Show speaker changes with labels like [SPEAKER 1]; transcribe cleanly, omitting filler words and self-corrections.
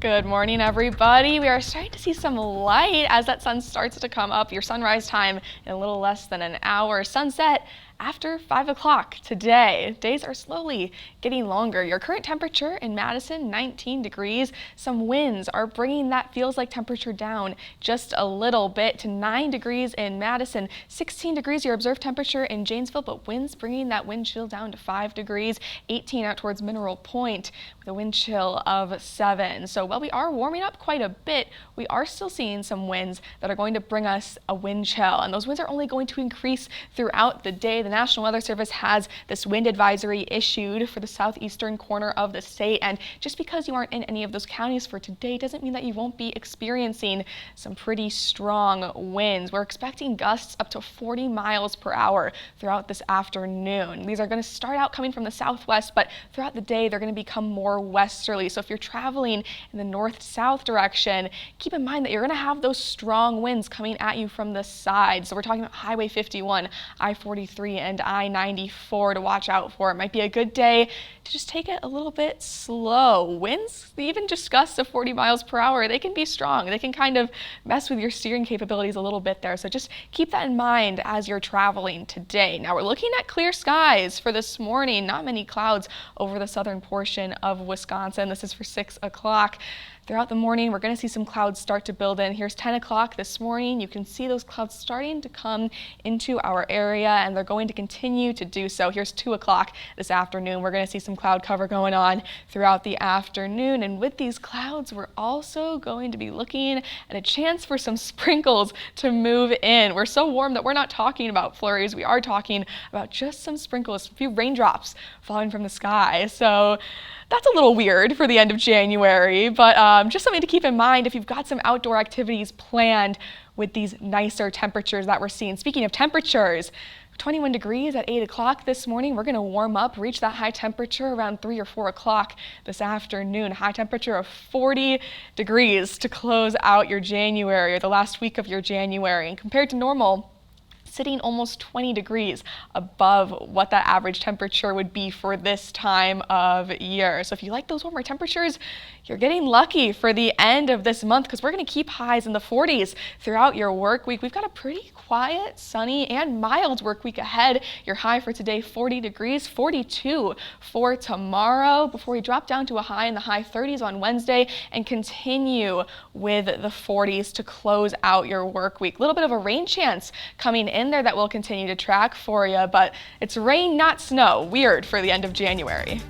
[SPEAKER 1] Good morning, everybody. We are starting to see some light as that sun starts to come up. Your sunrise time in a little less than an hour. Sunset after 5 o'clock today. Days are slowly getting longer. Your current temperature in Madison, 19 degrees. Some winds are bringing that feels like temperature down just a little bit to 9 degrees in Madison, 16 degrees your observed temperature in Janesville, but winds bringing that wind chill down to 5 degrees, 18 out towards Mineral Point with a wind chill of 7. So while we are warming up quite a bit, we are still seeing some winds that are going to bring us a wind chill, and those winds are only going to increase throughout the day. The National Weather Service has this wind advisory issued for the southeastern corner of the state, and just because you aren't in any of those counties for today doesn't mean that you won't be experiencing some pretty strong winds. We're expecting gusts up to 40 miles per hour throughout this afternoon. These are going to start out coming from the southwest, but throughout the day they're going to become more westerly. So if you're traveling in the north-south direction, keep in mind that you're going to have those strong winds coming at you from the side. So we're talking about Highway 51, I-43, and I-94 to watch out for. It might be a good day to just take it a little bit slow. Winds, even just gusts of 40 miles per hour, they can be strong. They can kind of mess with your steering capabilities a little bit there. So just keep that in mind as you're traveling today. Now we're looking at clear skies for this morning. Not many clouds over the southern portion of Wisconsin. This is for 6 o'clock. Throughout the morning, we're going to see some clouds start to build in. Here's 10 o'clock this morning. You can see those clouds starting to come into our area, and they're going to continue to do so. Here's 2 o'clock this afternoon. We're going to see some cloud cover going on throughout the afternoon. And with these clouds, we're also going to be looking at a chance for some sprinkles to move in. We're so warm that we're not talking about flurries. We are talking about just some sprinkles, a few raindrops falling from the sky. So that's a little weird for the end of January, but just something to keep in mind if you've got some outdoor activities planned with these nicer temperatures that we're seeing. Speaking of temperatures, 21 degrees at 8 o'clock this morning. We're going to warm up, reach that high temperature around 3 or 4 o'clock this afternoon. High temperature of 40 degrees to close out your January, or the last week of your January. And compared to normal, sitting almost 20 degrees above what that average temperature would be for this time of year. So if you like those warmer temperatures, you're getting lucky for the end of this month, because we're going to keep highs in the 40s throughout your work week. We've got a pretty quiet, sunny, and mild work week ahead. Your high for today, 40 degrees, 42 for tomorrow, before we drop down to a high in the high 30s on Wednesday and continue with the 40s to close out your work week. A little bit of a rain chance coming in there that we'll continue to track for you, but it's rain, not snow. Weird for the end of January.